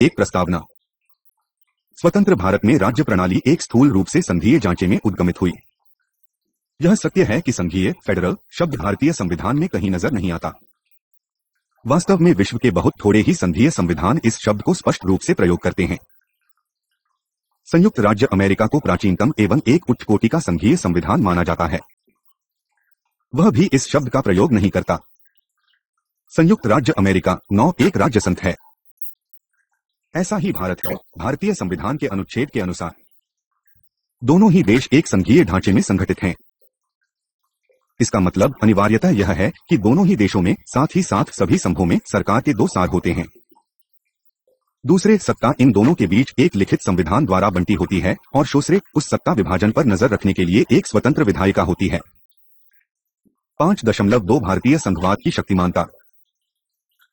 एक प्रस्तावना। स्वतंत्र भारत में राज्य प्रणाली एक स्थूल रूप से संघीय ढांचे में उद्गमित हुई। यह सत्य है कि संघीय फेडरल शब्द भारतीय संविधान में कहीं नजर नहीं आता। वास्तव में विश्व के बहुत थोड़े ही संघीय संविधान इस शब्द को स्पष्ट रूप से प्रयोग करते हैं। संयुक्त राज्य अमेरिका को प्राचीनतम एवं एक उच्च कोटि का संघीय संविधान माना जाता है। वह भी इस शब्द का प्रयोग नहीं करता। संयुक्त राज्य अमेरिका एक राज्य संघ है। ऐसा ही भारत है। भारतीय संविधान के अनुच्छेद के अनुसार दोनों ही देश एक संघीय ढांचे में संगठित हैं। इसका मतलब अनिवार्यतः यह है कि दोनों ही देशों में साथ ही साथ सभी संघों में सरकार के दो सार होते हैं। दूसरे सत्ता इन दोनों के बीच एक लिखित संविधान द्वारा बंटी होती है और दूसरे उस सत्ता विभाजन पर नजर रखने के लिए एक स्वतंत्र विधायिका होती है। 5.2 भारतीय संघवाद की शक्तिमानता।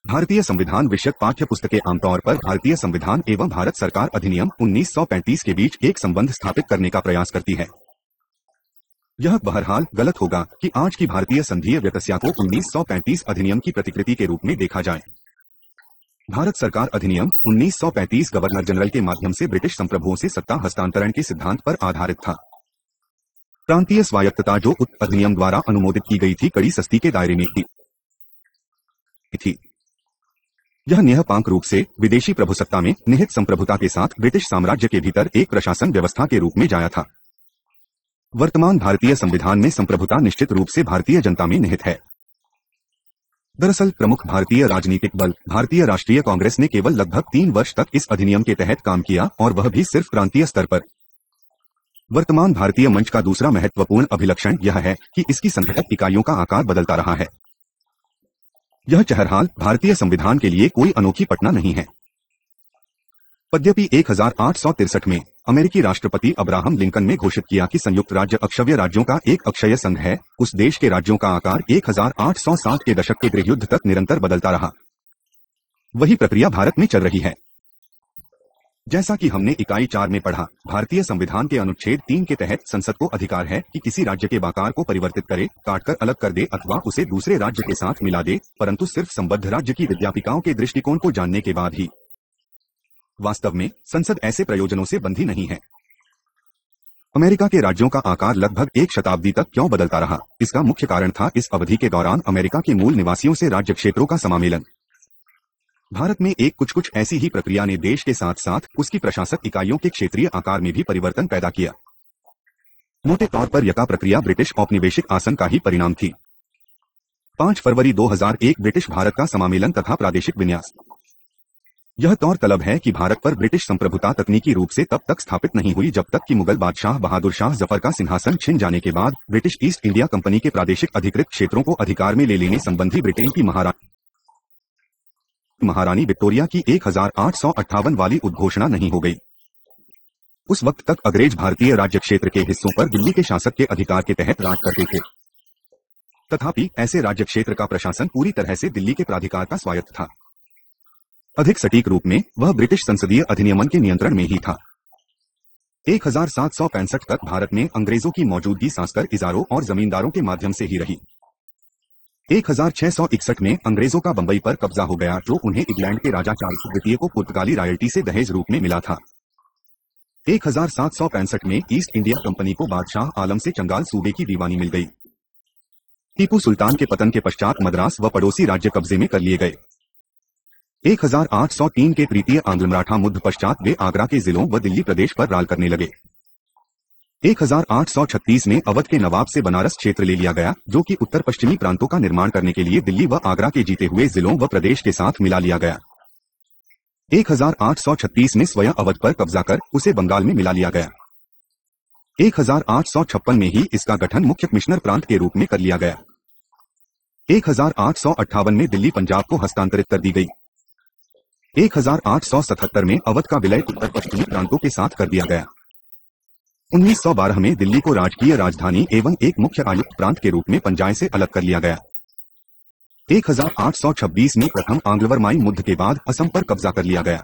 भारतीय संविधान विषयक पाठ्य पुस्तकें आमतौर पर भारतीय संविधान एवं भारत सरकार अधिनियम 1935 के बीच एक संबंध स्थापित करने का प्रयास करती है। यह बहरहाल गलत होगा कि आज की भारतीय संघीय व्यवस्था को 1935 अधिनियम की प्रतिकृति के रूप में देखा जाए। भारत सरकार अधिनियम 1935 गवर्नर जनरल के माध्यम से ब्रिटिश संप्रभुओं से सत्ता हस्तांतरण के सिद्धांत पर आधारित था। प्रांतीय स्वायत्तता जो उक्त अधिनियम द्वारा अनुमोदित की गई थी कड़ी सख्ती के दायरे में थी। यह नियपांक रूप से विदेशी प्रभुसत्ता में निहित संप्रभुता के साथ ब्रिटिश साम्राज्य के भीतर एक प्रशासन व्यवस्था के रूप में जाया था। वर्तमान भारतीय संविधान में संप्रभुता निश्चित रूप से भारतीय जनता में निहित है। दरअसल प्रमुख भारतीय राजनीतिक बल भारतीय राष्ट्रीय कांग्रेस ने केवल लगभग 3 वर्ष तक इस अधिनियम के तहत काम किया और वह भी सिर्फ प्रांतीय स्तर पर। वर्तमान भारतीय मंच का दूसरा महत्वपूर्ण अभिलक्षण यह है कि इसकी संघटक इकाइयों का आकार बदलता रहा है। यह चहरहाल भारतीय संविधान के लिए कोई अनोखी पटना नहीं है। यद्यपि 1863 में अमेरिकी राष्ट्रपति अब्राहम लिंकन ने घोषित किया कि संयुक्त राज्य अक्षव्य राज्यों का एक अक्षय संघ है, उस देश के राज्यों का आकार 1860 के दशक के गृहयुद्ध तक निरंतर बदलता रहा। वही प्रक्रिया भारत में चल रही है। जैसा कि हमने इकाई 4 में पढ़ा, भारतीय संविधान के अनुच्छेद 3 के तहत संसद को अधिकार है कि किसी राज्य के आकार को परिवर्तित करे, काटकर अलग कर दे अथवा उसे दूसरे राज्य के साथ मिला दे, परंतु सिर्फ संबद्ध राज्य की विज्ञापिकाओं के दृष्टिकोण को जानने के बाद ही। वास्तव में संसद ऐसे प्रयोजनों से बंधी नहीं है। अमेरिका के राज्यों का आकार लगभग एक शताब्दी तक क्यों बदलता रहा, इसका मुख्य कारण था इस अवधि के दौरान अमेरिका के मूल निवासियों से राज्य क्षेत्रों का समामेलन। भारत में एक कुछ ऐसी ही प्रक्रिया ने देश के साथ साथ उसकी प्रशासक इकाइयों के क्षेत्रीय आकार में भी परिवर्तन पैदा किया। मोटे तौर पर यह प्रक्रिया ब्रिटिश औपनिवेशिक आसन का ही परिणाम थी। 5 फरवरी 2001 ब्रिटिश भारत का समामेलन तथा प्रादेशिक विन्यास। यह तौर तलब है कि भारत पर ब्रिटिश संप्रभुता तकनीकी रूप से तब तक स्थापित नहीं हुई जब तक कि मुगल बादशाह बहादुर शाह जफर का सिंहासन छिन जाने के बाद ब्रिटिश ईस्ट इंडिया कंपनी के प्रादेशिक अधिकृत क्षेत्रों को अधिकार में ले लेने संबंधी ब्रिटेन की महारानी विक्टोरिया की 1858 वाली उद्घोषणा नहीं हो गई। उस वक्त तक अंग्रेज भारतीय राज्य क्षेत्र के हिस्सों पर दिल्ली के शासक के अधिकार के तहत राज करते थे। तथापि ऐसे राज्य क्षेत्र का प्रशासन पूरी तरह से दिल्ली के प्राधिकार का स्वायत्त था। अधिक सटीक रूप में वह ब्रिटिश संसदीय अधिनियमन के नियंत्रण में ही था। 1765 तक भारत में अंग्रेजों की मौजूदगी सांसकर इजारों और जमींदारों के माध्यम से ही रही। 1661 में अंग्रेजों का बंबई पर कब्जा हो गया, जो उन्हें इंग्लैंड के राजा चार्ल्स द्वितीय को पुर्तगाली रॉयल्टी से दहेज रूप में मिला था। 1765 में ईस्ट इंडिया कंपनी को बादशाह आलम से चंगाल सूबे की दीवानी मिल गई। टीपू सुल्तान के पतन के पश्चात मद्रास व पड़ोसी राज्य कब्जे में कर लिए गए। 1803 के तृतीय आंग्ल मराठा युद्ध पश्चात वे आगरा के जिलों व दिल्ली प्रदेश पर राज करने लगे। 1836 में अवध के नवाब से बनारस क्षेत्र ले लिया गया, जो कि उत्तर पश्चिमी प्रांतों का निर्माण करने के लिए दिल्ली व आगरा के जीते हुए जिलों व प्रदेश के साथ मिला लिया गया। 1836 में स्वयं अवध पर कब्जा कर उसे बंगाल में मिला लिया गया। 1856 में ही इसका गठन मुख्य कमिश्नर प्रांत के रूप में कर लिया गया। 1858 में दिल्ली पंजाब को हस्तांतरित कर दी गई। 1877 में अवध का विलय उत्तर पश्चिमी प्रांतों के साथ कर दिया गया। 1912 में दिल्ली को राजकीय राजधानी एवं एक मुख्य आयुक्त प्रांत के रूप में पंजाब से अलग कर लिया गया। 1826 में प्रथम आंग्ल-बर्माई युद्ध के बाद असम पर कब्जा कर लिया गया।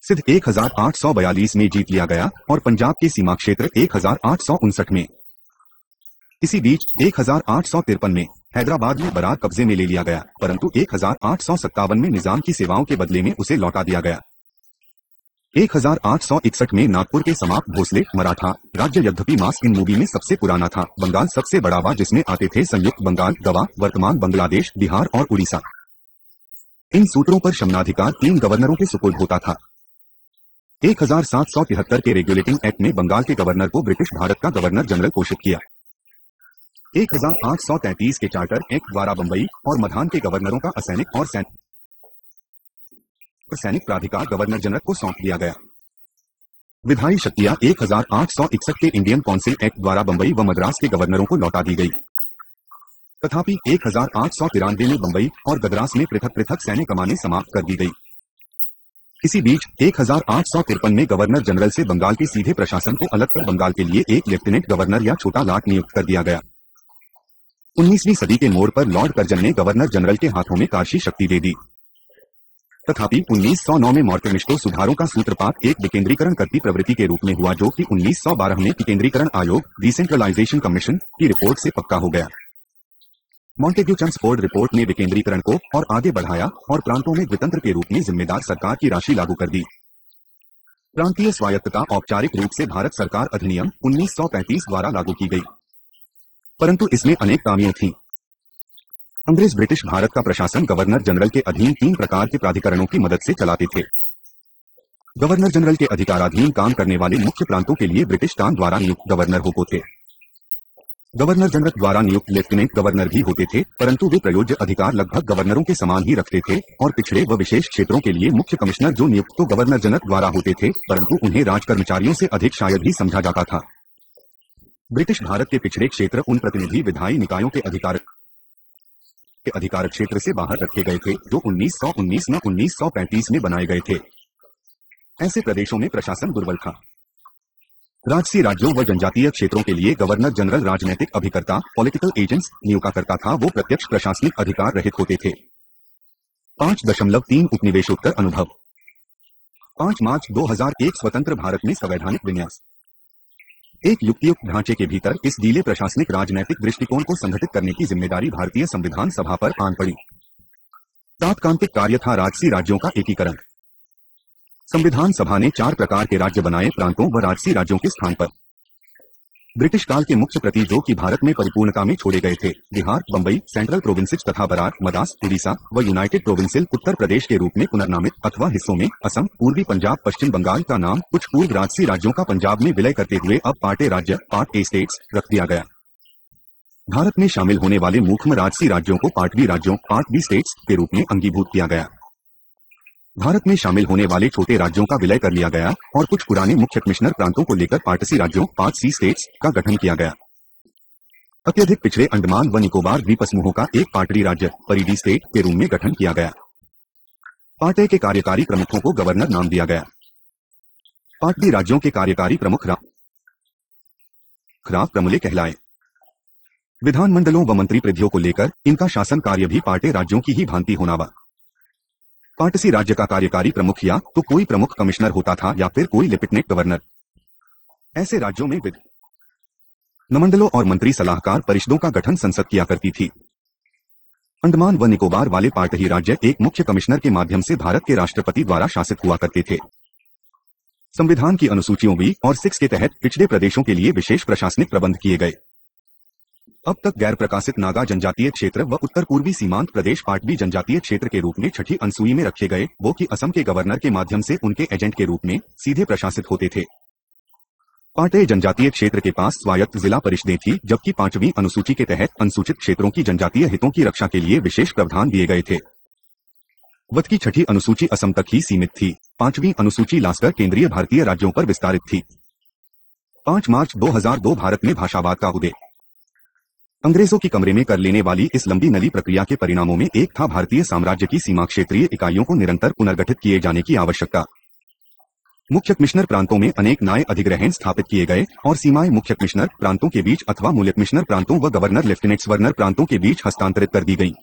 सिद्ध 1842 में जीत लिया गया और पंजाब के सीमा क्षेत्र 1859 में। इसी बीच 1853 में हैदराबाद में बरार कब्जे में ले लिया गया, परंतु 1857 में निजाम की सेवाओं के बदले में उसे लौटा दिया गया। 1861 में नागपुर के समाप्त भोसले मराठा राज्य यद्यपि मास इन मूवी में सबसे पुराना था। बंगाल सबसे बड़ा हुआ जिसमें आते थे संयुक्त बंगाल, गवा, वर्तमान बांग्लादेश, बिहार और उड़ीसा। इन सूत्रों पर शमनाधिकार 3 गवर्नरों के सुपुर्द होता था। 1773 के रेगुलेटिंग एक्ट में बंगाल के गवर्नर को ब्रिटिश भारत का गवर्नर जनरल घोषित किया। 1833 के चार्टर एक्ट द्वारा बंबई और मधान के गवर्नरों का असैनिक और सैनिक प्राधिकार गवर्नर जनरल को सौंप दिया गया। विधायी शक्तियां 1861 के इंडियन काउंसिल एक्ट द्वारा बंबई व मद्रास के गवर्नरों को लौटा दी गई। तथापि 1893 में बंबई और मद्रास में पृथक पृथक सैन्य कमानें समाप्त कर दी गई। इसी बीच 1853 में गवर्नर जनरल से बंगाल के सीधे प्रशासन को अलग कर बंगाल के लिए एक लेफ्टिनेंट गवर्नर या छोटा लाट नियुक्त कर दिया गया। 19वीं सदी के मोड़ पर लॉर्ड कर्जन ने गवर्नर जनरल के हाथों में कारशी शक्ति दे दी। तथापि 1909 में मॉर्कमिस्टो सुधारों का सूत्रपात एक विकेंद्रीकरण करती प्रवृत्ति के रूप में हुआ, जो कि 1912 में विकेंद्रीकरण आयोग डिसेंट्रलाइजेशन कमीशन की रिपोर्ट से पक्का हो गया। मॉन्टेग्यू चम्सफोर्ड रिपोर्ट ने विकेंद्रीकरण को और आगे बढ़ाया और प्रांतों में द्वितंत्र के रूप में जिम्मेदार सरकार की राशि लागू कर दी। प्रांतीय स्वायत्तता औपचारिक रूप से भारत सरकार अधिनियम 1935 द्वारा लागू की गई, परंतु इसमें अनेक खामियां थीं। अंग्रेज ब्रिटिश भारत का प्रशासन गवर्नर जनरल के अधीन 3 प्रकार के प्राधिकरणों की मदद से चलाते थे। गवर्नर जनरल के अधिकाराधीन काम करने वाले मुख्य प्रांतों के लिए ब्रिटिश टान द्वारा नियुक्त गवर्नर होते थे। गवर्नर जनरल द्वारा नियुक्त लेफ्टिनेंट गवर्नर भी होते थे, परंतु वे प्रयोज्य अधिकार लगभग गवर्नरों के समान ही रखते थे और पिछड़े व विशेष क्षेत्रों के लिए मुख्य कमिश्नर जो नियुक्त तो गवर्नर जनरल द्वारा होते थे, परंतु उन्हें राज कर्मचारियों से अधिक शायद ही समझा जाता था। ब्रिटिश भारत के पिछड़े क्षेत्र उन प्रतिनिधि विधायी निकायों के अधिकार क्षेत्र से बाहर रखे गए थे जो 1919 न 1935 में बनाए गए थे। ऐसे प्रदेशों में प्रशासन दुर्बल था। राजसी राज्यों व जनजातीय क्षेत्रों के लिए गवर्नर जनरल राजनैतिक अभिकर्ता पॉलिटिकल एजेंट्स नियुक्त करता था, वो प्रत्यक्ष प्रशासनिक अधिकार रहित होते थे। 5.3 उपनिवेशोत्तर अनुभव। 5 मार्च 2001 स्वतंत्र भारत में संवैधानिक विन्यास। एक युक्तियुक्त ढांचे के भीतर इस ढीले प्रशासनिक राजनैतिक दृष्टिकोण को संगठित करने की जिम्मेदारी भारतीय संविधान सभा पर आन पड़ी। तात्कांतिक कार्य था राजसी राज्यों का एकीकरण। संविधान सभा ने 4 प्रकार के राज्य बनाए प्रांतों व राजसी राज्यों के स्थान पर। ब्रिटिश काल के मुख्य प्रति जो कि भारत में परिपूर्णता में छोड़े गए थे, बिहार, बंबई, सेंट्रल प्रोविंसेस तथा बरार, मद्रास, उड़ीसा व यूनाइटेड प्रोविंसिल उत्तर प्रदेश के रूप में पुनर्नामित अथवा हिस्सों में असम, पूर्वी पंजाब, पश्चिम बंगाल का नाम कुछ पूर्व राजसी राज्यों का पंजाब में विलय करते हुए अब पार्टे राज्य पार्ट ए स्टेट्स रख दिया गया। भारत में शामिल होने वाले मुख्य राजसी राज्यों को पार्ट बी राज्यों पार्ट बी स्टेट्स के रूप में अंगीभूत किया गया। भारत में शामिल होने वाले छोटे राज्यों का विलय कर लिया गया और कुछ पुराने मुख्य कमिश्नर प्रांतों को लेकर पार्ट सी राज्यों पार्ट सी स्टेट्स का गठन किया गया। अत्यधिक पिछड़े अंडमान व निकोबार द्वीप समूहों का एक पार्टरी राज्य परिडी स्टेट के रूप में गठन किया गया। पार्ट ए के कार्यकारी प्रमुखों को गवर्नर नाम दिया गया। पार्ट बी राज्यों के कार्यकारी प्रमुख राव प्रमुले कहलाए। विधानमंडलों व मंत्री परिधियों को लेकर इनका शासन कार्य भी पार्टे राज्यों की ही भांति होना वा। पार्ट सी राज्य का कार्यकारी प्रमुख या तो कोई प्रमुख कमिश्नर होता था या फिर कोई लेफ्टिनेंट गवर्नर। ऐसे राज्यों में विधानमंडलों और मंत्री सलाहकार परिषदों का गठन संसद किया करती थी। अंडमान व निकोबार वाले पार्टही राज्य एक मुख्य कमिश्नर के माध्यम से भारत के राष्ट्रपति द्वारा शासित हुआ करते थे। संविधान की अनुसूचियों बी और 6 के तहत पिछड़े प्रदेशों के लिए विशेष प्रशासनिक प्रबंध किए गए। अब तक गैर प्रकाशित नागा जनजातीय क्षेत्र व उत्तर पूर्वी सीमांत प्रदेश पार्ट बी जनजातीय क्षेत्र के रूप में छठी अनुसूची में रखे गए, वो कि असम के गवर्नर के माध्यम से उनके एजेंट के रूप में सीधे प्रशासित होते थे। पार्ट ए जनजातीय क्षेत्र के पास स्वायत्त जिला परिषदें थी, जबकि 5वीं अनुसूची के तहत अनुसूचित क्षेत्रों की जनजातीय हितों की रक्षा के लिए विशेष प्रावधान दिए गए थे। वत की छठी अनुसूची असम तक ही सीमित थी। 5वीं अनुसूची लास्कर केंद्रीय भारतीय राज्यों पर विस्तारित थी। 5 मार्च 2002 भारत में भाषावाद का उदय। अंग्रेजों की कमरे में कर लेने वाली इस लंबी नली प्रक्रिया के परिणामों में एक था भारतीय साम्राज्य की सीमा क्षेत्रीय इकाइयों को निरंतर पुनर्गठित किए जाने की आवश्यकता। मुख्य कमिश्नर प्रांतों में अनेक न्याय अधिग्रहण स्थापित किए गए और सीमाएं मुख्य कमिश्नर प्रांतों के बीच अथवा मूल्य कमिश्नर प्रांतों व गवर्नर लेफ्टिनेंट गवर्नर प्रांतों के बीच हस्तांतरित कर दी गई।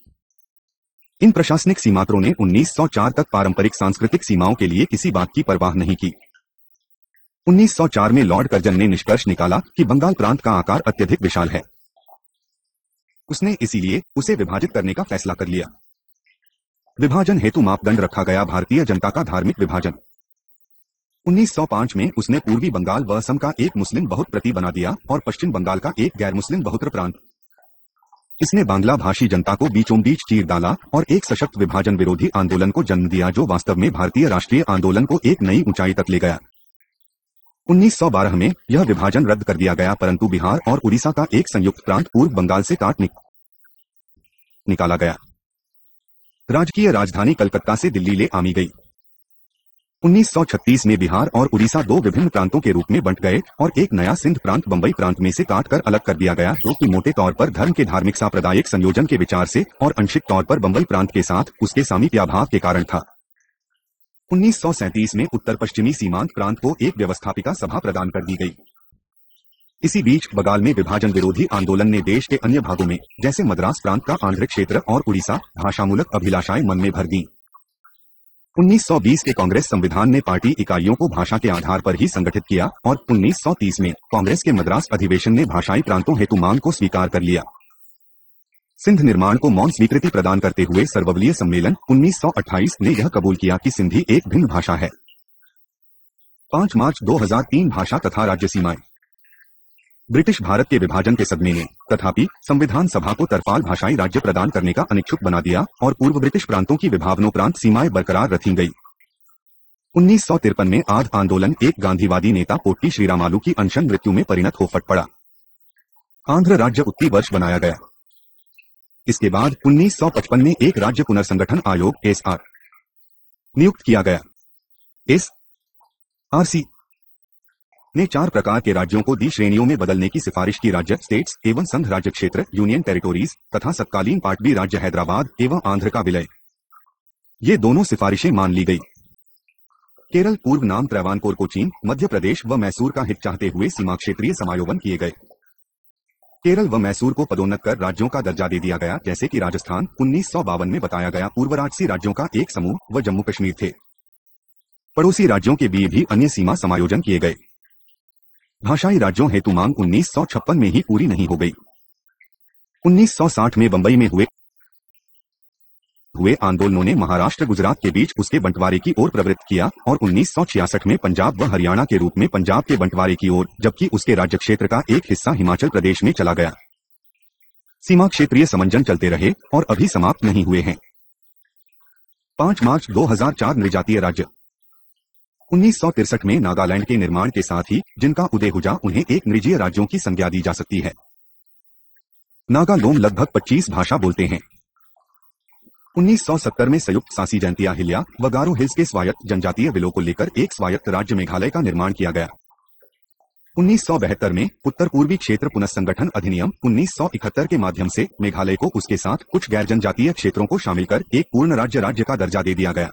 इन प्रशासनिक सीमांतरों ने 1904 तक पारंपरिक सांस्कृतिक सीमाओं के लिए किसी बात की परवाह नहीं की। 1904 में लॉर्ड कर्जन ने निष्कर्ष निकाला कि बंगाल प्रांत का आकार अत्यधिक विशाल है। उसने इसीलिए उसे विभाजित करने का फैसला कर लिया। विभाजन हेतु मापदंड रखा गया भारतीय जनता का धार्मिक विभाजन। 1905 में उसने पूर्वी बंगाल व असम का एक मुस्लिम बहुप्रति बना दिया और पश्चिम बंगाल का एक गैर मुस्लिम बहुत्र प्रांत। इसने बांग्ला भाषी जनता को बीचों बीच चीर डाला और एक सशक्त विभाजन विरोधी आंदोलन को जन्म दिया, जो वास्तव में भारतीय राष्ट्रीय आंदोलन को एक नई ऊंचाई तक ले गया। 1912 में यह विभाजन रद्द कर दिया गया, परंतु बिहार और उड़ीसा का एक संयुक्त प्रांत पूर्व बंगाल से काट निकाला गया। राजकीय राजधानी कलकत्ता से दिल्ली ले आमी गई। 1936 में बिहार और उड़ीसा दो विभिन्न प्रांतों के रूप में बंट गए और एक नया सिंध प्रांत बंबई प्रांत में से काटकर अलग कर दिया गया, जो कि मोटे तौर पर धर्म के धार्मिक सांप्रदायिक संयोजन के विचार से और आंशिक तौर पर बंबई प्रांत के साथ उसके सामीप्याभाव के कारण था। 1937 में उत्तर पश्चिमी सीमांत प्रांत को एक व्यवस्थापिका सभा प्रदान कर दी गई। इसी बीच बंगाल में विभाजन विरोधी आंदोलन ने देश के अन्य भागों में, जैसे मद्रास प्रांत का आंध्र क्षेत्र और उड़ीसा, भाषामूलक अभिलाषाएं मन में भर दी। 1920 के कांग्रेस संविधान ने पार्टी इकाइयों को भाषा के आधार पर ही संगठित किया और 1930 में कांग्रेस के मद्रास अधिवेशन ने भाषाई प्रांतों हेतु मांग को स्वीकार कर लिया। सिंध निर्माण को मौन स्वीकृति प्रदान करते हुए सर्वदलीय सम्मेलन 1928 ने यह कबूल किया कि सिंधी एक भिन्न भाषा है। 5 मार्च 2003 भाषा तथा राज्य सीमाएं। ब्रिटिश भारत के विभाजन के सदमे ने तथापि संविधान सभा को तरफाल भाषाई राज्य प्रदान करने का अनिच्छुक बना दिया और पूर्व ब्रिटिश प्रांतों की विभावनोपरांत सीमाएं बरकरार रखी गई। 1953 में आध आंदोलन एक गांधीवादी नेता पोट्टी श्रीरामालू की अनशन मृत्यु में परिणत हो फट पड़ा। आंध्र राज्य उत्ती वर्ष बनाया गया। इसके बाद 1955 में एक राज्य पुनर्संगठन आयोग SR नियुक्त किया गया। SRC ने 4 प्रकार के राज्यों को दी श्रेणियों में बदलने की सिफारिश की, राज्य स्टेट्स एवं संघ राज्य क्षेत्र यूनियन टेरिटोरीज तथा तत्कालीन पार्ट बी राज्य हैदराबाद एवं आंध्र का विलय। ये दोनों सिफारिशें मान ली गई। केरल पूर्व नाम त्रैवानकोर कोचीन, मध्य प्रदेश व मैसूर का हित चाहते हुए सीमा क्षेत्रीय समायोजन किए गए। केरल व मैसूर को पदोन्नत कर राज्यों का दर्जा दे दिया गया, जैसे कि राजस्थान 1952 में बताया गया पूर्वराजसी राज्यों का एक समूह व जम्मू कश्मीर थे। पड़ोसी राज्यों के बीच भी अन्य सीमा समायोजन किए गए। भाषाई राज्यों हेतु मांग 1956 में ही पूरी नहीं हो गई। 1960 में बंबई में हुए आंदोलनों ने महाराष्ट्र गुजरात के बीच उसके बंटवारे की ओर प्रवृत्त किया और 1966 में पंजाब व हरियाणा के रूप में पंजाब के बंटवारे की ओर, जबकि उसके राज्य क्षेत्र का एक हिस्सा हिमाचल प्रदेश में चला गया। सीमा क्षेत्रीय समंजन चलते रहे और अभी समाप्त नहीं हुए हैं। 5 मार्च 2004 नृजातीय राज्य। 1963 में नागालैंड के निर्माण के साथ ही जिनका उदय हुआ, उन्हें एक नृजीय राज्यों की संज्ञा दी जा सकती है। नागालोम लगभग 25 भाषा बोलते हैं। 1970 में संयुक्त सासी जयंतिया हिल्या व गारो हिल्स के स्वायत्त जनजातीय विलों को लेकर एक स्वायत्त राज्य मेघालय का निर्माण किया गया। 1972 में उत्तर पूर्वी क्षेत्र पुनर्संगठन अधिनियम 1971 के माध्यम से मेघालय को उसके साथ कुछ गैर जनजातीय क्षेत्रों को शामिल कर एक पूर्ण राज्य का दर्जा दे दिया गया।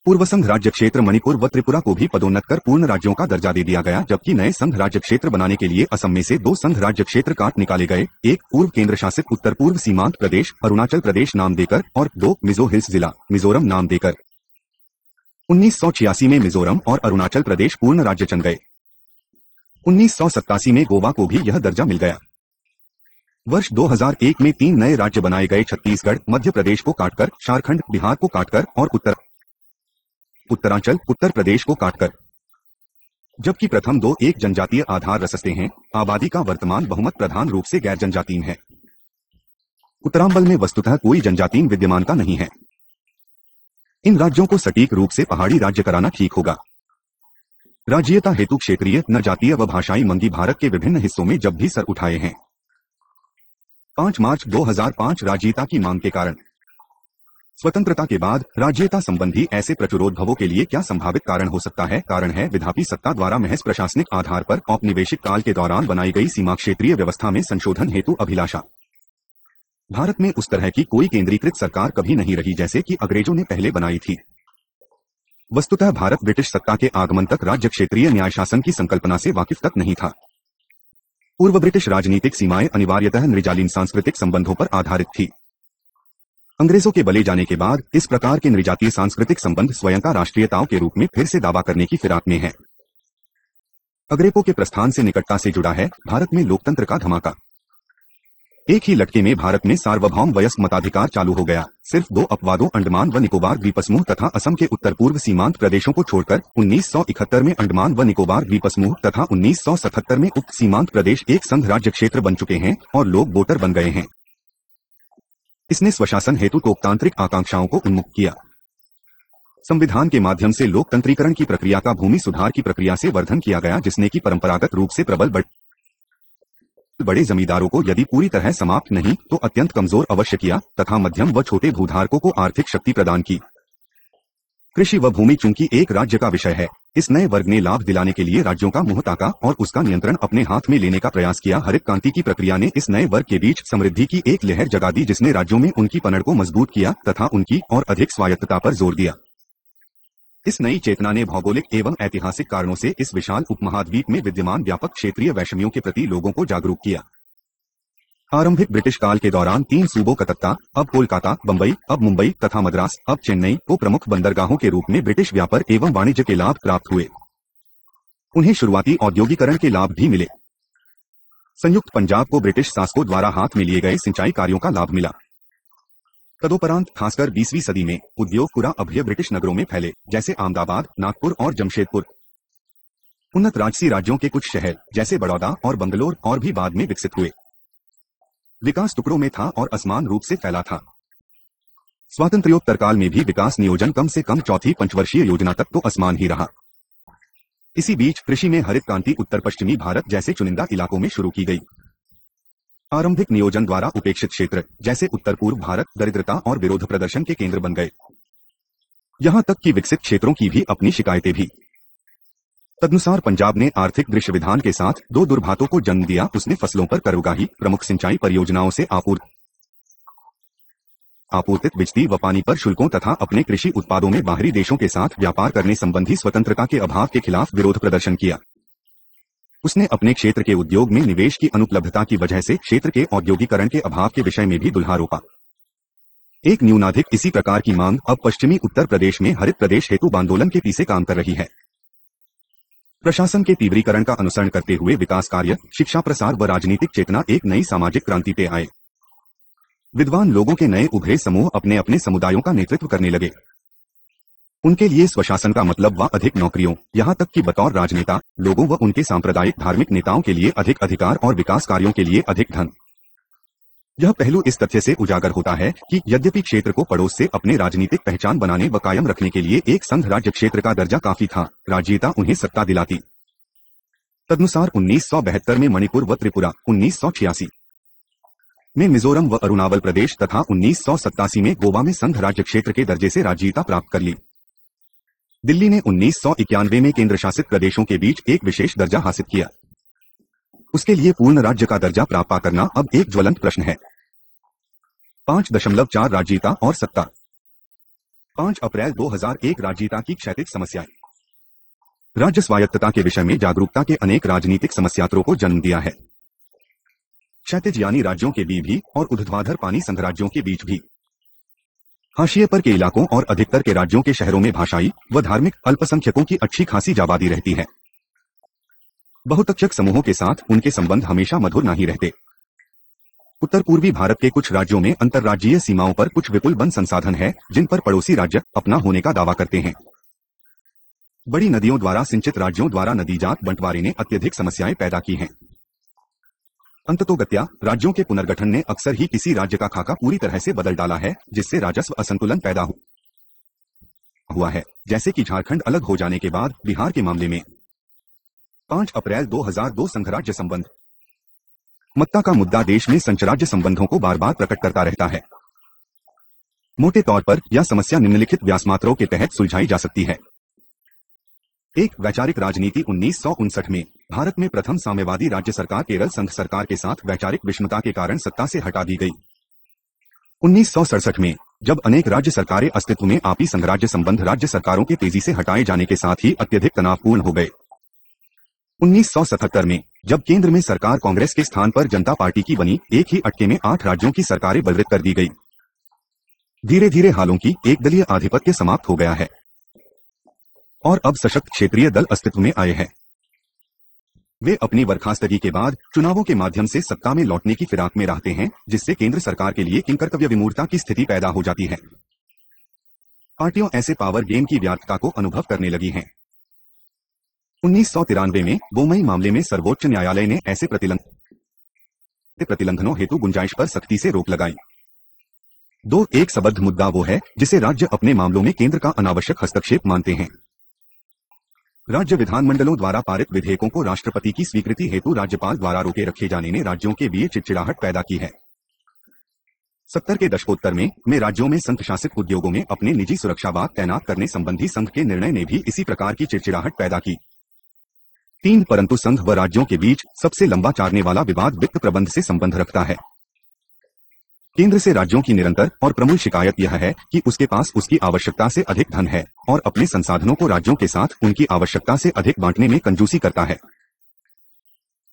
पूर्व संघ राज्य क्षेत्र मणिपुर व त्रिपुरा को भी पदोन्नत कर पूर्ण राज्यों का दर्जा दे दिया गया, जबकि नए संघ राज्य क्षेत्र बनाने के लिए असम में से 2 संघ राज्य क्षेत्र काट निकाले गए, एक पूर्व केंद्र शासित उत्तर पूर्व सीमांत प्रदेश अरुणाचल प्रदेश नाम देकर और 2 मिजो हिल्स जिला मिजोरम नाम देकर। 1986 में मिजोरम और अरुणाचल प्रदेश पूर्ण राज्य चुन गए। 1987 में गोवा को भी यह दर्जा मिल गया। वर्ष 2001 में 3 नए राज्य बनाए गए, छत्तीसगढ़ मध्य प्रदेश को काटकर, झारखंड बिहार को काटकर और उत्तरांचल उत्तर प्रदेश को काटकर। जबकि प्रथम 2 एक जनजातीय आधार रसस्ते हैं। आबादी का वर्तमान बहुमत प्रधान रूप से गैर जनजातीय है। उत्तरांचल में वस्तुतः कोई जनजातीय विद्यमान का नहीं है। इन राज्यों को सटीक रूप से पहाड़ी राज्य कराना ठीक होगा। राज्यीयता हेतु क्षेत्रीय, न जातीय व भाषाई मंगी भारत के विभिन्न हिस्सों में जब भी सर उठाए हैं। 5 मार्च 2005 राज्यीयता की मांग के कारण। स्वतंत्रता के बाद राज्यीयता संबंधी ऐसे प्रचुरोद्भवों के लिए क्या संभावित कारण हो सकता है? कारण है विधापी सत्ता द्वारा महज प्रशासनिक आधार पर औपनिवेशिक काल के दौरान बनाई गई सीमा क्षेत्रीय व्यवस्था में संशोधन हेतु अभिलाषा। भारत में उस तरह की कोई केंद्रीकृत सरकार कभी नहीं रही जैसे कि अंग्रेजों ने पहले बनाई थी। वस्तुतः भारत ब्रिटिश सत्ता के आगमन तक राज्य क्षेत्रीय न्याय शासन की संकल्पना से वाकिफ तक नहीं था। पूर्व ब्रिटिश राजनीतिक सीमाएं अनिवार्यतः नृजालीन सांस्कृतिक संबंधों पर आधारित थी। अंग्रेजों के बले जाने के बाद इस प्रकार के नृजातीय सांस्कृतिक संबंध स्वयं का राष्ट्रीयताओं के रूप में फिर से दावा करने की फिराक में है। अंग्रेजों के प्रस्थान से निकटता से जुड़ा है भारत में लोकतंत्र का धमाका। एक ही लटके में भारत में सार्वभौम वयस्क मताधिकार चालू हो गया। सिर्फ 2 अपवादों अंडमान व निकोबार द्वीपसमूह तथा असम के उत्तर पूर्व सीमांत प्रदेशों को छोड़कर 1971 में अंडमान व निकोबार द्वीपसमूह तथा 1977 में उप सीमांत प्रदेश एक संघ राज्य क्षेत्र बन चुके हैं और लोग वोटर बन गए हैं। इसने स्वशासन हेतु लोकतांत्रिक आकांक्षाओं को उन्मुख किया। संविधान के माध्यम से लोकतंत्रीकरण की प्रक्रिया का भूमि सुधार की प्रक्रिया से वर्धन किया गया, जिसने की परंपरागत रूप से प्रबल बड़े जमींदारों को यदि पूरी तरह समाप्त नहीं तो अत्यंत कमजोर अवश्य किया तथा मध्यम व छोटे भूधारकों को आर्थिक शक्ति प्रदान की। कृषि व भूमि चूंकि एक राज्य का विषय है, इस नए वर्ग ने लाभ दिलाने के लिए राज्यों का मुंह ताका और उसका नियंत्रण अपने हाथ में लेने का प्रयास किया। हरित क्रांति की प्रक्रिया ने इस नए वर्ग के बीच समृद्धि की एक लहर जगा दी, जिसने राज्यों में उनकी पकड़ को मजबूत किया तथा उनकी और अधिक स्वायत्तता पर जोर दिया। इस नई चेतना ने भौगोलिक एवं ऐतिहासिक कारणों से इस विशाल उपमहाद्वीप में विद्यमान व्यापक क्षेत्रीय वैषम्यों के प्रति लोगों को जागरूक किया। आरंभिक ब्रिटिश काल के दौरान 3 सूबों कलकत्ता, अब कोलकाता, बंबई, अब मुंबई तथा मद्रास, अब चेन्नई को प्रमुख बंदरगाहों के रूप में ब्रिटिश व्यापार एवं वाणिज्य के लाभ प्राप्त हुए। उन्हें शुरुआती औद्योगिकरण के लाभ भी मिले। संयुक्त पंजाब को ब्रिटिश शासकों द्वारा हाथ में लिए गए सिंचाई कार्यों का लाभ मिला। तदोपरांत खासकर 20वीं सदी में उद्योग पूरा अभ्य ब्रिटिश नगरों में फैले, जैसे अहमदाबाद, नागपुर और जमशेदपुर। उन्नत राजसी राज्यों के कुछ शहर जैसे बड़ौदा और बंगलोर और भी बाद में विकसित हुए। विकास टुकड़ों में था और असमान रूप से फैला था। स्वातंत्र्योत्तर काल में भी विकास नियोजन कम से कम चौथी पंचवर्षीय योजना तक तो असमान ही रहा। इसी बीच कृषि में हरित क्रांति उत्तर पश्चिमी भारत जैसे चुनिंदा इलाकों में शुरू की गई। आरंभिक नियोजन द्वारा उपेक्षित क्षेत्र जैसे उत्तर पूर्व भारत दरिद्रता और विरोध प्रदर्शन के केंद्र बन गए। यहां तक कि विकसित क्षेत्रों की भी अपनी शिकायतें भी। तदनुसार पंजाब ने आर्थिक दृश्य विधान के साथ 2 दुर्भातों को जन्म दिया। उसने फसलों पर कर उगाही, प्रमुख सिंचाई परियोजनाओं से आपूर्तित बिजली व पानी पर शुल्कों तथा अपने कृषि उत्पादों में बाहरी देशों के साथ व्यापार करने संबंधी स्वतंत्रता के अभाव के खिलाफ विरोध प्रदर्शन किया। उसने अपने क्षेत्र के उद्योग में निवेश की अनुपलब्धता की वजह से क्षेत्र के औद्योगिकरण के अभाव के विषय में भी दुल्हा रोपा। एक न्यूनाधिक इसी प्रकार की मांग अब पश्चिमी उत्तर प्रदेश में हरित प्रदेश हेतु आंदोलन के पीछे काम कर रही है। प्रशासन के तीव्रीकरण का अनुसरण करते हुए विकास कार्य, शिक्षा प्रसार व राजनीतिक चेतना एक नई सामाजिक क्रांति पे आए। विद्वान लोगों के नए उभरे समूह अपने अपने समुदायों का नेतृत्व करने लगे। उनके लिए स्वशासन का मतलब व अधिक नौकरियों, यहाँ तक कि बतौर राजनेता लोगों व उनके सांप्रदायिक धार्मिक नेताओं के लिए अधिक अधिकार और विकास कार्यों के लिए अधिक धन। यह पहलू इस तथ्य से उजागर होता है कि यद्यपि क्षेत्र को पड़ोस से अपने राजनीतिक पहचान बनाने व कायम रखने के लिए एक संघ राज्य क्षेत्र का दर्जा काफी था, राज्यता उन्हें सत्ता दिलाती। तदनुसार 1972 में मणिपुर व त्रिपुरा, 1986 में मिजोरम व अरुणाचल प्रदेश तथा 1987 में गोवा में संघ राज्य क्षेत्र के दर्जे से राज्यता प्राप्त कर ली। दिल्ली ने 1991 में केंद्र शासित प्रदेशों के बीच एक विशेष दर्जा हासिल किया। उसके लिए पूर्ण राज्य का दर्जा प्राप्त करना अब एक ज्वलंत प्रश्न है। 5.4 राज्यता और सत्ता। 5 अप्रैल 2001 राज्यता की क्षैतिज समस्याएं। राज्य स्वायत्तता के विषय में जागरूकता के अनेक राजनीतिक समस्यात्रों को जन्म दिया है। क्षैतिज यानी राज्यों के बीच भी और ऊर्ध्वाधर पानी संघ राज्यों के बीच भी। हाशिए पर के इलाकों और अधिकतर के राज्यों के शहरों में भाषाई व धार्मिक अल्पसंख्यकों की अच्छी खासी आबादी रहती है। बहुतक्षक समूहों के साथ उनके संबंध हमेशा मधुर नहीं रहते। उत्तर पूर्वी भारत के कुछ राज्यों में अंतर्राज्यीय सीमाओं पर कुछ विपुल वन संसाधन है, जिन पर पड़ोसी राज्य अपना होने का दावा करते हैं। बड़ी नदियों द्वारा सिंचित राज्यों द्वारा नदीजात बंटवारे ने अत्यधिक समस्याएं पैदा की हैं। अंततोगत्या राज्यों के पुनर्गठन ने अक्सर ही किसी राज्य का खाका पूरी तरह से बदल डाला है, जिससे राजस्व असंतुलन पैदा हुआ है, जैसे कि झारखंड अलग हो जाने के बाद बिहार के मामले में। 5 अप्रैल 2002 संघराज्य संबंध। मत्ता का मुद्दा देश में संचराज्य संबंधों को बार बार प्रकट करता रहता है। मोटे तौर पर यह समस्या निम्नलिखित व्यासमात्राओं के तहत सुलझाई जा सकती है। एक, वैचारिक राजनीति। 1959 में भारत में प्रथम साम्यवादी राज्य सरकार केरल संघ सरकार के साथ वैचारिक विषमता के कारण सत्ता से हटा दी गई। 1967 में जब अनेक राज्य सरकारें अस्तित्व में आपी संघराज्य संबंध राज्य सरकारों के तेजी से हटाए जाने के साथ ही अत्यधिक तनावपूर्ण हो गए। 1977 में जब केंद्र में सरकार कांग्रेस के स्थान पर जनता पार्टी की बनी, एक ही अटके में 8 राज्यों की सरकारें बलवित कर दी गई। धीरे धीरे हालों की एक दलीय आधिपत्य समाप्त हो गया है और अब सशक्त क्षेत्रीय दल अस्तित्व में आए हैं। वे अपनी बर्खास्तगी के बाद चुनावों के माध्यम से सत्ता में लौटने की फिराक में रहते हैं, जिससे केंद्र सरकार के लिए किंकर्तव्य विमूढ़ता की स्थिति पैदा हो जाती है। पार्टियों ऐसे पावर गेम की व्याप्तता को अनुभव करने लगी हैं। 1993 में बोमई मामले में सर्वोच्च न्यायालय ने ऐसे प्रतिबंधों हेतु गुंजाइश पर सख्ती से रोक लगाई। एक सबद्ध मुद्दा वो है जिसे राज्य अपने मामलों में केंद्र का अनावश्यक हस्तक्षेप मानते हैं। राज्य विधानमंडलों द्वारा पारित विधेयकों को राष्ट्रपति की स्वीकृति हेतु राज्यपाल द्वारा रोके रखे जाने ने राज्यों के बीच चिड़चिड़ाहट पैदा की है। 70 के दशकोत्तर में राज्यों में संघ शासित उद्योगों में अपने निजी सुरक्षावाद तैनात करने संबंधी संघ के निर्णय ने भी इसी प्रकार की चिड़चिड़ाहट पैदा की। परंतु संघ व राज्यों के बीच सबसे लंबा चालने वाला विवाद वित्त प्रबंध से संबंध रखता है। केंद्र से राज्यों की निरंतर और प्रमुख शिकायत यह है कि उसके पास उसकी आवश्यकता से अधिक धन है और अपने संसाधनों को राज्यों के साथ उनकी आवश्यकता से अधिक बांटने में कंजूसी करता है।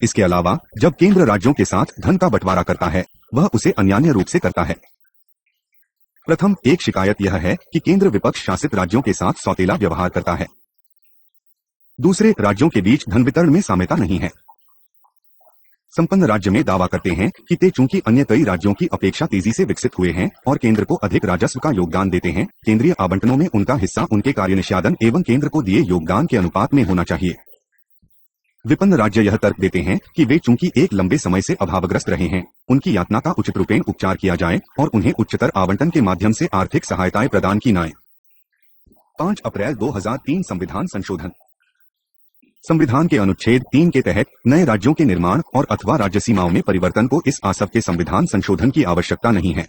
इसके अलावा जब केंद्र राज्यों के साथ धन का बंटवारा करता है, वह उसे अन्याय्य रूप से करता है। प्रथम एक शिकायत यह है कि केंद्र विपक्ष शासित राज्यों के साथ सौतेला व्यवहार करता है। दूसरे, राज्यों के बीच धन वितरण में साम्यता नहीं है। संपन्न राज्य में दावा करते हैं कि ते चूंकि अन्य कई राज्यों की अपेक्षा तेजी से विकसित हुए हैं और केंद्र को अधिक राजस्व का योगदान देते हैं, केंद्रीय आवंटनों में उनका हिस्सा उनके कार्यनिष्पादन एवं केंद्र को दिए योगदान के अनुपात में होना चाहिए। विपन्न राज्य यह तर्क देते हैं कि वे चूंकि एक लंबे समय से अभावग्रस्त रहे हैं, उनकी यातना का उचित रूपेण उपचार किया जाए और उन्हें उच्चतर आवंटन के माध्यम से आर्थिक सहायताएं प्रदान की जाएं। 5 अप्रैल 2003 संविधान संशोधन। संविधान के अनुच्छेद 3 के तहत नए राज्यों के निर्माण और अथवा राज्य सीमाओं में परिवर्तन को इस आशय के संविधान संशोधन की आवश्यकता नहीं है।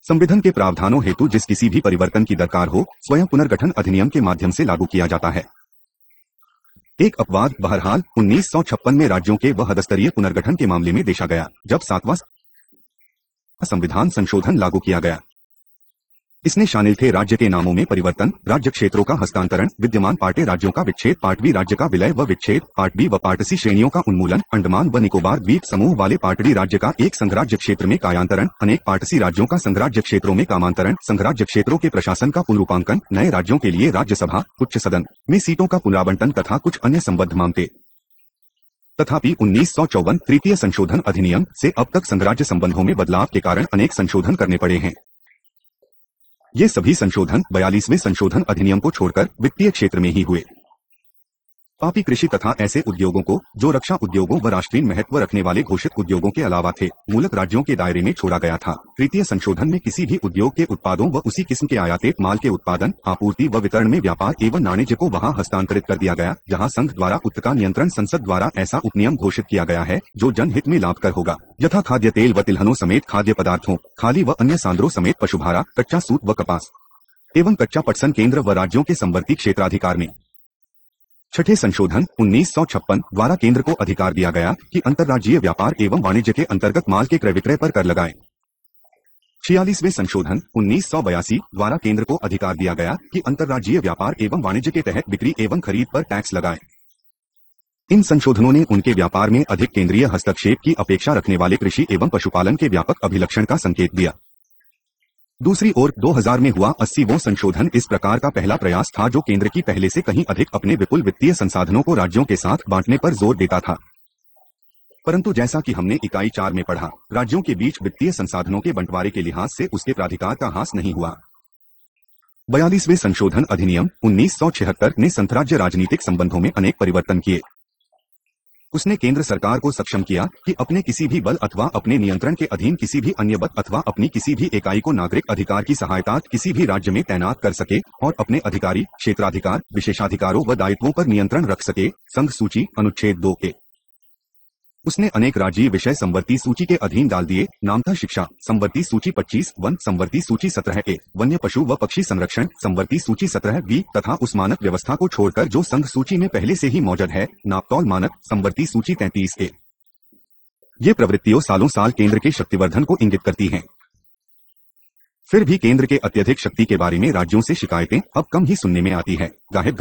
संविधान के प्रावधानों हेतु जिस किसी भी परिवर्तन की दरकार हो, स्वयं पुनर्गठन अधिनियम के माध्यम से लागू किया जाता है। एक अपवाद बहरहाल 1956 में राज्यों के वहदस्तरीय पुनर्गठन के मामले में देखा गया, जब 7वां संविधान संशोधन लागू किया गया। इसमें शामिल थे राज्य के नामों में परिवर्तन, राज्य क्षेत्रों का हस्तांतरण, विद्यमान पार्ट ए राज्यों का विच्छेद, पार्ट बी राज्य का विलय व विच्छेद, पार्ट बी व पार्ट सी श्रेणियों का उन्मूलन, अंडमान व निकोबार द्वीप समूह वाले पार्ट डी राज्य का एक संघराज्य क्षेत्र में कायांतरण, अनेक पार्ट सी राज्यों का संघराज्य क्षेत्रों में कामांतरण, संघराज्य क्षेत्रों के प्रशासन का पुनरूपांकन, नए राज्यों के लिए राज्यसभा उच्च सदन में सीटों का पुनरावंटन तथा कुछ अन्य संबद्ध मामले। तथापि 1954 तृतीय संशोधन अधिनियम से अब तक संघराज्य संबंधों में बदलाव के कारण अनेक संशोधन करने पड़े हैं। ये सभी संशोधन 42वें संशोधन अधिनियम को छोड़कर वित्तीय क्षेत्र में ही हुए। पापी कृषि तथा ऐसे उद्योगों को जो रक्षा उद्योगों व राष्ट्रीय महत्व रखने वाले घोषित उद्योगों के अलावा थे, मूलक राज्यों के दायरे में छोड़ा गया था। तृतीय संशोधन में किसी भी उद्योग के उत्पादों व उसी किस्म के आयातित माल के उत्पादन, आपूर्ति व वितरण में व्यापार एवं वाणिज्य को वहां हस्तांतरित कर दिया गया जहां संघ द्वारा उत्तर का नियंत्रण संसद द्वारा ऐसा उपनियम घोषित किया गया है जो जनहित में लाभकर होगा, यथा खाद्य तेल व तिलहनों समेत खाद्य पदार्थों, खाली व अन्य सांद्रों समेत पशुभारा, कच्चा सूत व कपास एवं कच्चा पटसन केंद्र व राज्यों के संवर्ती क्षेत्राधिकार में। छठे संशोधन 1956 द्वारा केंद्र को अधिकार दिया गया कि अंतर्राज्यीय व्यापार एवं वाणिज्य के अंतर्गत माल के क्रय विक्रय पर कर लगाए। 46वें संशोधन 1982 द्वारा केंद्र को अधिकार दिया गया कि अंतर्राज्यीय व्यापार एवं वाणिज्य के तहत बिक्री एवं खरीद पर टैक्स लगाए। इन संशोधनों ने उनके व्यापार में अधिक केंद्रीय हस्तक्षेप की अपेक्षा रखने वाले कृषि एवं पशुपालन के व्यापक अभिलक्षण का संकेत दिया। दूसरी ओर 2000 में हुआ 80वां संशोधन इस प्रकार का पहला प्रयास था जो केंद्र की पहले से कहीं अधिक अपने विपुल वित्तीय संसाधनों को राज्यों के साथ बांटने पर जोर देता था। परंतु जैसा कि हमने इकाई 4 में पढ़ा, राज्यों के बीच वित्तीय संसाधनों के बंटवारे के लिहाज से उसके प्राधिकार का ह्रास नहीं हुआ। 42वें संशोधन अधिनियम 1976 ने संघराज्य राजनीतिक संबंधों में अनेक परिवर्तन किए। उसने केंद्र सरकार को सक्षम किया कि अपने किसी भी बल अथवा अपने नियंत्रण के अधीन किसी भी अन्य बल अथवा अपनी किसी भी इकाई को नागरिक अधिकार की सहायता किसी भी राज्य में तैनात कर सके और अपने अधिकारी, क्षेत्राधिकार, विशेषाधिकारों व दायित्वों पर नियंत्रण रख सके। संघ सूची अनुच्छेद 2 के उसने अनेक राज्यीय विषय संवर्ती सूची के अधीन डाल दिए। नाम था शिक्षा, संवर्ती सूची 25, वन संवर्ती सूची 17A, वन्य पशु व पक्षी संरक्षण संवर्ती सूची 17B तथा उस मानक व्यवस्था को छोड़कर जो संघ सूची में पहले से ही मौजूद है, नापतौल मानक संवर्ती सूची 33A। ये प्रवृत्तियों सालों साल केंद्र के शक्तिवर्धन को इंगित करती हैं। फिर भी केंद्र के अत्यधिक शक्ति के बारे में राज्यों से शिकायतें अब कम ही सुनने में आती है। गाहे